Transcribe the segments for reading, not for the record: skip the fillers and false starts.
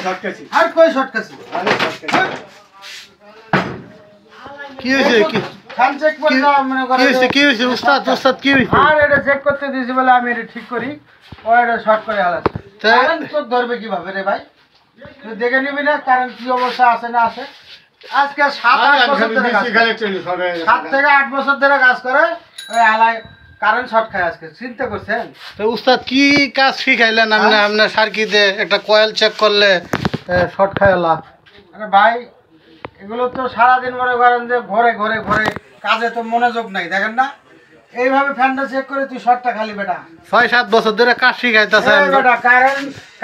শর্টকাছি আর কই শর্টকাছি আরে শর্টকাছি কি হইছে কি খান চেক করলা মনে করে কি হইছে উস্তাদ কি হইছে আর এটা চেক করতে দিছি বলে আমি এটা ঠিক করি ও এটা শর্ট করে হালাছে কারেন্ট তো ধরবে কিভাবে রে ভাই তুই দেখে নিবি না কারেন্ট কি অবস্থা আছে না আছে আজকে 7-8 বছর ধরে 7 থেকে 8 বছর ধরে কাজ করে ওই আলায় কারেন্ট শর্ট খায় আজকে চিন্তা করছেন তো উস্তাদ কি কাজ শিখাইলেন আপনি আপনার সার্কিটে একটা কয়েল চেক করলে শর্ট খায় আলা আরে ভাই এগুলো তো সারা দিন মনে করেন যে ঘরে ঘরে ঘরে কাজে তো মনোযোগ নাই দেখেন না এইভাবে ফ্যানটা চেক করে তুই শর্টটা খালি বেটা 6-7 বছর ধরে কাজ শিখাইতাছেন বেটা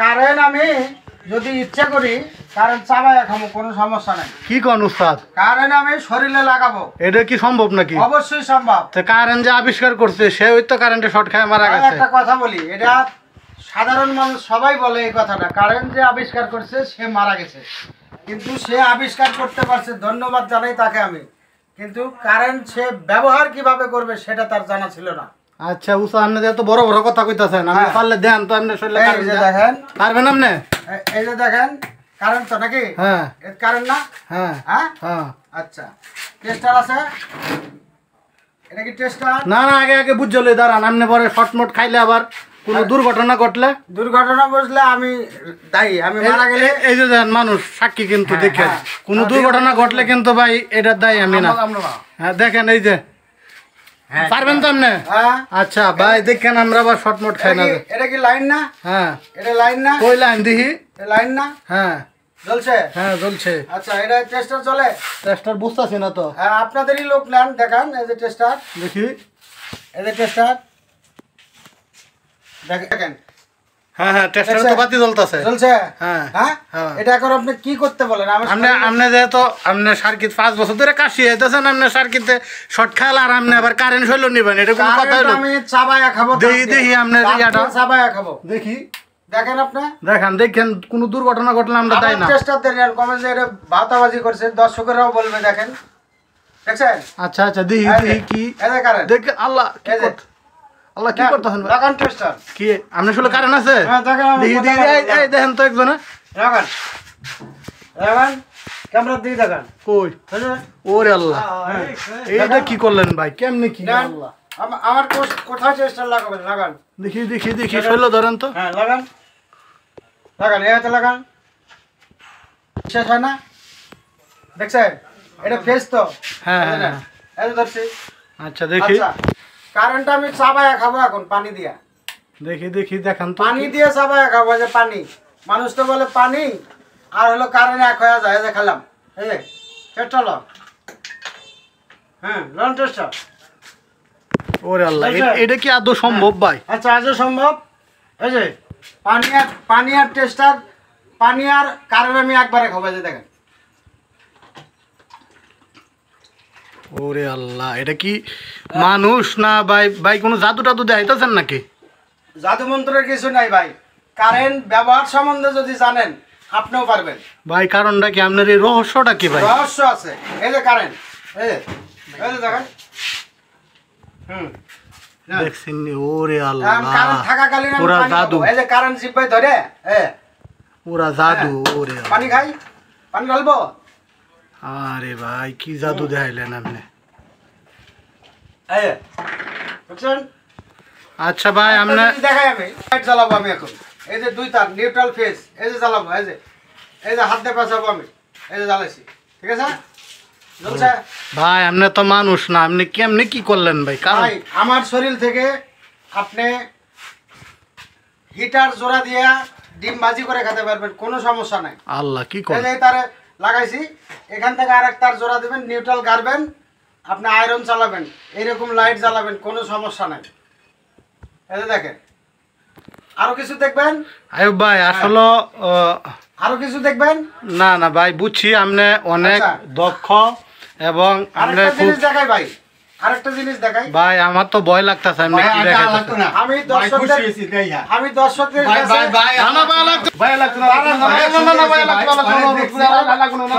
কারেন্ট আমি যদি ইচ্ছা করি কারেন্ট চাবায় খামো কোনো সমস্যা নাই কি কোন উস্তাদ কারেন্ট আমি শরীরে লাগাবো এটা কি সম্ভব নাকি অবশ্যই সম্ভব তো কারেন্ট যে আবিষ্কার করছে সে ওই তো কারেন্টে শর্ট খায় মারা গেছে একটা কথা বলি এটা সাধারণ মানুষ সবাই বলে এই কথাটা কারেন্ট যে আবিষ্কার করছে সে মারা গেছে কিন্তু সে আবিষ্কার করতে পারছে ধন্যবাদ জানাই তাকে আমি কিন্তু কারেন্ট সে ব্যবহার কিভাবে করবে সেটা তার জানা ছিল না আচ্ছা উস্তাদ আপনি এত বড় বড় কথা কইতাছেন আপনি পারলে দেন তো আপনি শরীরে কারেন্ট দেখেন পারবেন আপনি এই যে দেখেন কারেন্ট তো নাকি হ্যাঁ এর কারেন্ট না হ্যাঁ হ্যাঁ আচ্ছা টেস্টার আছে এটা কি টেস্টার না না আগে বুঝলে দাঁড়ান আপনি পরে শর্ট মোট খাইলে আবার কোনো দুর্ঘটনা ঘটলে আমি দায়ী আমি মারা গেলে এই যে মানুষ সাক্ষী কিন্তু দেখেন কোনো দুর্ঘটনা ঘটলে কিন্তু ভাই এটার দায়ী আমি না হ্যাঁ দেখেন এই যে পারবেন তো আপনি আচ্ছা ভাই দেখেন আমরা আবার শর্ট মোট খাই না এটা কি লাইন না হ্যাঁ এটা লাইন না কই লাইন দেখি লাইন না হ্যাঁ জ্বলছে হ্যাঁ জ্বলছে আচ্ছা এটা টেস্টার চলে টেস্টার বুঝতাছি না তো হ্যাঁ আপনাদেরই লোক নেন দেখান এই যে টেস্টার দেখি এই যে টেস্টার দেখেন হ্যাঁ হ্যাঁ টেস্টার তো বাতি জ্বলতাছে জ্বলছে হ্যাঁ হ্যাঁ এটা এখন আপনি কি করতে বলেন আপনি যেহেতু আপনি সার্কিট 5 বছর ধরে কাজ শিখাইতেছেন আপনি সার্কিটে শর্ট খাইলে আর আপনি আবার কারেন্ট হইলো নিবেন এটা কোনো কথা হইলো আমি চাবায়া খাবো দেখি আপনি ইয়াটা চাবায়া খাবো দেখি দেখেন আপনি দেখেন কোনো দুর্ঘটনা ঘটলে আমরা তাই না টেস্টার দেন কমেন্ট যে এটা ভাতাবাজি করছে দর্শকরাও বলবে দেখেন দেখছেন আচ্ছা আচ্ছা দেখি কি এই কারেন্ট দেখেন আল্লাহ কি করতে আল্লাহ কি করতেছেন লাগান টেস্টার কি আপনি শুলে কারেন্ট আছে হ্যাঁ দেখি এই দেখেন তো একজন লাগান ক্যামেরা দিয়ে দেখান কই ওরে আল্লাহ এইটা কি করলেন ভাই কেমনে কি আল্লাহ আমার কোথায় টেস্টার লাগাবেন লাগান দেখি শুলে ধরেন তো হ্যাঁ লাগান এইটা লাগান শেষ হয় না দেখছেন এটা ফেস তো হ্যাঁ হ্যাঁ এই ধরছি আচ্ছা দেখি কারেন্ট আমি চাবায়া খাবো এখন পানি দিয়া দেখি দেখান তো পানি দিয়ে চাবায়া খাবো যে পানি মানুষ তো বলে পানি আর হলো কারেন্ট এক হয়ে যায় যে খেলাম এই যে পেট্রোল হ্যাঁ লন টেস্টার ওরে আল্লাহ এটা কি আদৌ সম্ভব ভাই আচ্ছা আদৌ সম্ভব এই যে পানি আর টেস্টার পানি আর কারেন্ট আমি একবারে খাবো যে দেখেন ওরে আল্লাহ এটা কি মানুষ না ভাই কোনো জাদু টাদু দেখাইতেছেন নাকি জাদু মন্ত্রের কিছু নাই ভাই কারেন্ট ব্যবহার সম্বন্ধে যদি জানেন আপনিও পারবেন ভাই কারণটা কি আপনার এই রহস্যটা কি ভাই রহস্য আছে এই যে কারেন্ট এই যে দেখেন দেখছেন ওরে আল্লাহ কারেন্ট থাকাকালীন পুরা জাদু এই যে কারেন্ট জিব্বাই ধরে পুরা জাদু ওরে পানি খাই পানি ঢালবো আরে ভাই কি জাদু দেখাইলেন আপনি আচ্ছা ভাই আমরা দেখাই আমি লাইট জ্বালাবো আমি এখন এই যে দুই তার নিউট্রাল ফেজ এই যে জ্বালাবো এই যে হাত দিয়ে পাশাবো আমি এই যে জ্বালাইছি ঠিক আছে জ্বলছে ভাই আপনি তো মানুষ না আপনি কেমনে কি করলেন ভাই ভাই আমার শরীর থেকে আপনি হিটার জোড়া দিয়া ডিম ভাজি করে খেতে পারবেন কোনো সমস্যা নাই আল্লাহ কি করে এই তারে লাগাইছি এখান থেকে আরেক তার জোড়া দিবেন নিউট্রাল গাড়বেন আপনি আয়রন চালাবেন এইরকম লাইট জ্বালাবেন কোনো সমস্যা নাই এই যে দেখেন আরো কিছু দেখবেন আয়ুব ভাই আসলে আরো কিছু দেখবেন না না ভাই বুঝছি আপনি অনেক দক্ষ এবং আরেকটা জিনিস দেখাই ভাই আরেকটা জিনিস দেখাই ভাই আমার তো ভয় লাগতাছে আমি কি দেখাইতাছি আমি দর্শকদের ভাই না ভয় লাগতো ভয় লাগতো না ভয় লাগতো না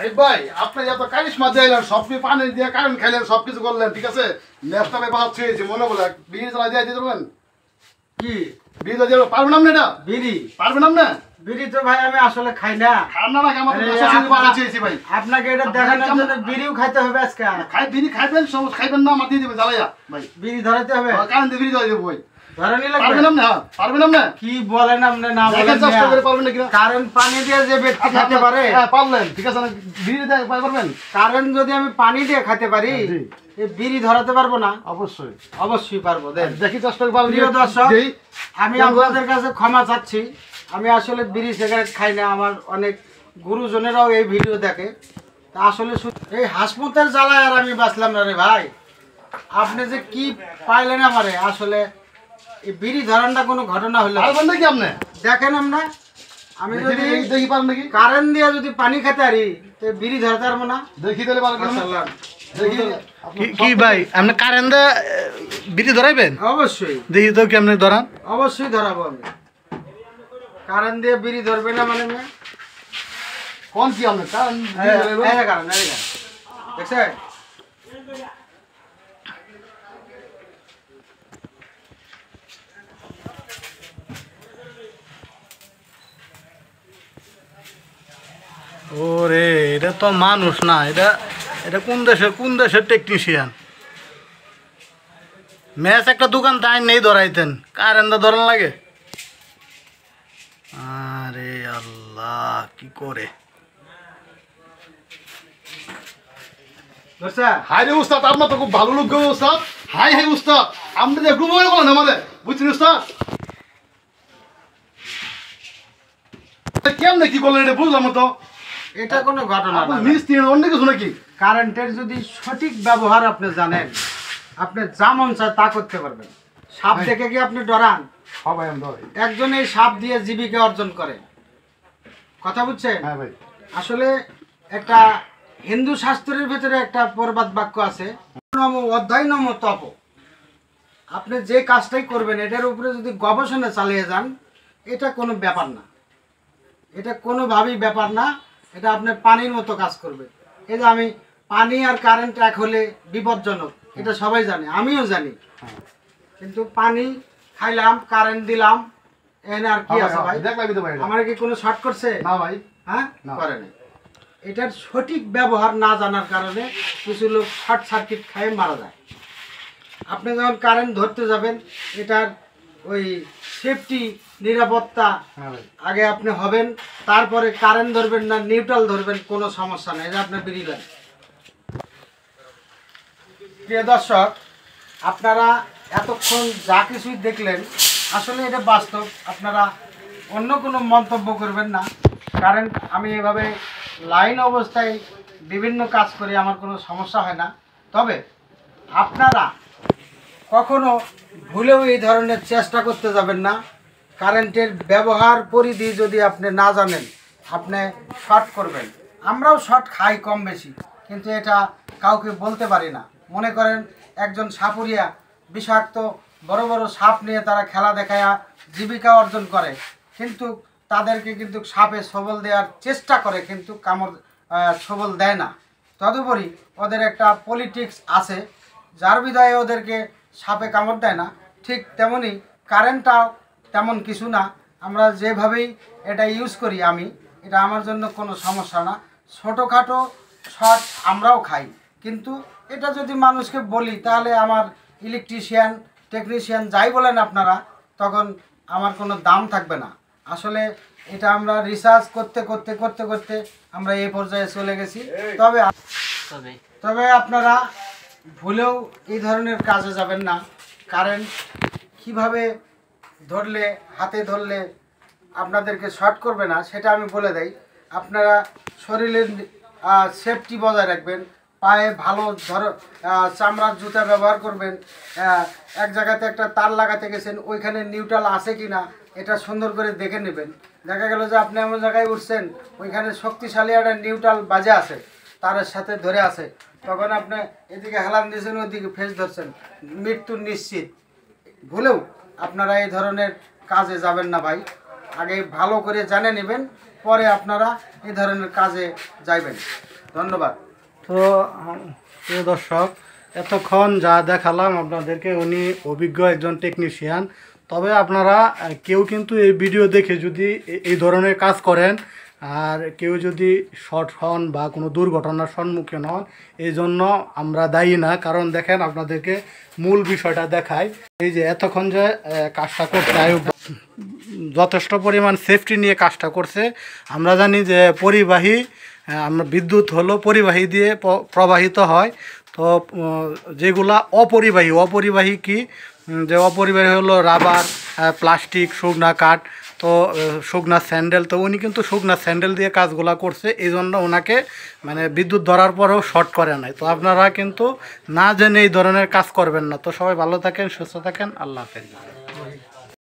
এই ভাই আপনি যত কারিশমা দিলেন সবকি পানি দিয়ে কারেন্ট খাইলেন সবকিছু করলেন ঠিক আছে নেক্সট টাইমে বাদ হয়েছে মনে বলে বিড়ি জ্বালা দিয়ে দিতে পারবেন কি বিড়ি তো দিয়ে পারবেন আপনি? এটা বিড়ি পারবেন আপনি? বিড়ি তো ভাই আমি আসলে খাই না। খান না আমার কথা চেয়েছি ভাই। আপনাকে এটা দেখানোর জন্য বিড়িও খাইতে হবে আজকে। বিড়ি খাইবেন, খাইবেন না আমার দিয়ে দেবেন জ্বালাইয়া ভাই। বিড়ি ধরাইতে হবে, কারেন্ট বিড়ি ধরাই দেবো ভাই। ধরানি লাগবে? পারবেন আপনি? হ্যাঁ পারবেন আপনি? কি বলেন আপনি? না বলেন চেষ্টা করে পারবেন না কিনা? কারেন্ট পানি দিয়ে যে ব্যক্তি খেতে পারে, হ্যাঁ পারলেন, ঠিক আছে না? বিড়ি দিয়ে পারবেন? কারেন্ট যদি আমি পানি দিয়ে খেতে পারি এই বিড়ি ধরাতে পারবো না? অবশ্যই অবশ্যই পারবো। দেখি চেষ্টা করে পারবেন। প্রিয় দর্শক, আমি আপনাদের কাছে ক্ষমা চাচ্ছি, আমি আসলে বিড়ি সিগারেট খাই না। আমার অনেক গুরুজনেরাও এই ভিডিও দেখে। তা আসলে এই হাসমতের জ্বালায় আর আমি বাঁচলাম না রে ভাই। আপনি যে কি পাইলেন আমারে, আসলে এই বিড়ি ধরানটা কোনো ঘটনা হলো নাকি আপনি দেখেন। আমরা আমি যদি দেখি পারেন নাকি কারেন্ট দিয়ে যদি পানি খেতে পারি তো বিড়ি ধরতে পারবো না? দেখি তাহলে দেখি কি ভাই আপনি কারেন্ট দিয়ে বিড়ি ধরাইবেন? অবশ্যই দেখি তো কেমনে ধরান। অবশ্যই ধরাবো আমি। কারেন্ট দিয়ে বিড়ি ধরবে না মানে কোন কি আপনি কারণ দেখছে ওরে এটা তো মানুষ না, এটা এটা কোন দেশের টেকনিশিয়ান। ম্যাচ একটা দোকান তাই নেই ধরাইতেন, কারেন্ট ধরান লাগে। আরে আল্লাহ কি করে হাই রে উস্তাদ, আপনার তো খুব ভালো লোক গো উস্তাদ। হাই হাই উস্তাদ, আপনি যে গ্রুপ হয়ে বলেন আমাদের, বুঝছেন উস্তাদ? কেমনে কি করলেন এটা বুঝলাম তো। এটা কোনো ঘটনা না, মিস্ত্রি অন্য কিছু নাকি? কারেন্টের যদি সঠিক ব্যবহার আপনি জানেন, আপনি যা মন চায় তা করতে পারবেন। সাপ দেখে কি আপনি ডরান? সবাই আমি ধরে একজন এই সাপ দিয়ে জীবিকা অর্জন করে, কথা বুঝছেন? হ্যাঁ ভাই। আসলে একটা হিন্দু শাস্ত্রের ভিতরে একটা প্রবাদ বাক্য আছে, নম অধ্যায় নম তপ। আপনি যে কাজটাই করবেন এটার উপরে যদি গবেষণা চালিয়ে যান, এটা কোনো ব্যাপার না, এটা কোনোভাবেই ব্যাপার না। এটা আপনার পানির মতো কাজ করবে। এই যে আমি পানি আর কারেন্ট এক হলে বিপজ্জনক, এটা সবাই জানে, আমিও জানি। কিন্তু পানি খাইলাম, কারেন্ট দিলাম, এখানে আর কি আছে ভাই? আমার কি কোনো শর্ট করছে? না ভাই। হ্যাঁ করে নাই। এটার সঠিক ব্যবহার না জানার কারণে কিছু লোক শর্ট সার্কিট খায় মারা যায়। আপনি যখন কারেন্ট ধরতে যাবেন, এটার ওই সেফটি নিরাপত্তা আগে আপনি হবেন, তারপরে কারেন্ট ধরবেন না নিউট্রাল ধরবেন, কোনো সমস্যা নেই, এটা আপনি বেরিয়ে। প্রিয় দর্শক, আপনারা এতক্ষণ যা কিছুই দেখলেন আসলে এটা বাস্তব। আপনারা অন্য কোনো মন্তব্য করবেন না, কারণ আমি এভাবে লাইন অবস্থায় বিভিন্ন কাজ করি, আমার কোনো সমস্যা হয় না। তবে আপনারা কখনো ভুলেও এই ধরনের চেষ্টা করতে যাবেন না। কারেন্টের ব্যবহার পরিধি যদি আপনি না জানেন, আপনি শর্ট করবেন। আমরাও শর্ট খাই কম বেশি, কিন্তু এটা কাউকে বলতে পারি না। মনে করেন একজন সাপুরিয়া বিষাক্ত বড় বড় সাপ নিয়ে তারা খেলা দেখায়া জীবিকা অর্জন করে, কিন্তু তাদেরকে কিন্তু সাপে সবল দেওয়ার চেষ্টা করে, কিন্তু কামড় সবল দেয় না। তদুপরি ওদের একটা পলিটিক্স আছে, যার বিধায় ওদেরকে সাপে কামড় দেয় না। ঠিক তেমনি কারেন্টটাও তেমন কিছু না। আমরা যেভাবেই এটা ইউজ করি, আমি এটা আমার জন্য কোনো সমস্যা না। ছোটোখাটো শর্ট আমরাও খাই, কিন্তু এটা যদি মানুষকে বলি তাহলে আমার ইলেকট্রিশিয়ান টেকনিশিয়ান যাই বলেন আপনারা, তখন আমার কোনো দাম থাকবে না। আসলে এটা আমরা রিসার্চ করতে করতে করতে করতে আমরা এই পর্যায়ে চলে গেছি। তবে আপনারা ভুলেও এই ধরনের কাজে যাবেন না। কারেন্ট কিভাবে ধরলে, হাতে ধরলে আপনাদেরকে শর্ট করবে না সেটা আমি বলে দেই। আপনারা শরীরের সেফটি বজায় রাখবেন, পায়ে ভালো চামড়ার জুতা ব্যবহার করবেন। এক জায়গাতে একটা তার লাগাতে গেছেন, ওইখানে নিউট্রাল আছে কি না এটা সুন্দর করে দেখে নেবেন। দেখা গেল যে আপনি এমন জায়গায় উঠছেন, ওইখানে শক্তিশালী একটা নিউট্রাল বাজে আছে, তারের সাথে ধরে আছে, তখন আপনি এদিকে হেলান দিয়েছেন, ওইদিকে ফেস ধরছেন, মৃত্যু নিশ্চিত। ভুলেও আপনারা এই ধরনের কাজে যাবেন না ভাই। আগে ভালো করে জানে নেবেন, পরে আপনারা এই ধরনের কাজে যাইবেন। ধন্যবাদ। তো প্রিয় দর্শক, এতক্ষণ যা দেখালাম আপনাদেরকে, উনি অভিজ্ঞ একজন টেকনিশিয়ান। তবে আপনারা কেউ কিন্তু এই ভিডিও দেখে যদি এই ধরনের কাজ করেন আর কেউ যদি শর্ট হন বা কোনো দুর্ঘটনার সম্মুখীন হন, এই জন্য আমরা দায়ী না। কারণ দেখেন আপনাদেরকে মূল বিষয়টা দেখায়, এই যে এতক্ষণ যে কাজটা করতে আয়ুব যথেষ্ট পরিমাণ সেফটি নিয়ে কাজটা করছে। আমরা জানি যে পরিবাহী, আমরা বিদ্যুৎ হলো পরিবাহী দিয়ে প্রবাহিত হয়। তো যেগুলা অপরিবাহী কি, যে অপরিবাহী হলো রাবার, প্লাস্টিক, শুকনা কাঠ, তো শুকনা স্যান্ডেল। তো উনি কিন্তু শুকনা স্যান্ডেল দিয়ে কাজগুলা করছে, এই জন্য ওনাকে মানে বিদ্যুৎ ধরার পরেও শর্ট করে নাই। তো আপনারা কিন্তু না জেনে এই ধরনের কাজ করবেন না। তো সবাই ভালো থাকেন, সুস্থ থাকেন, আল্লাহ হাফেজ।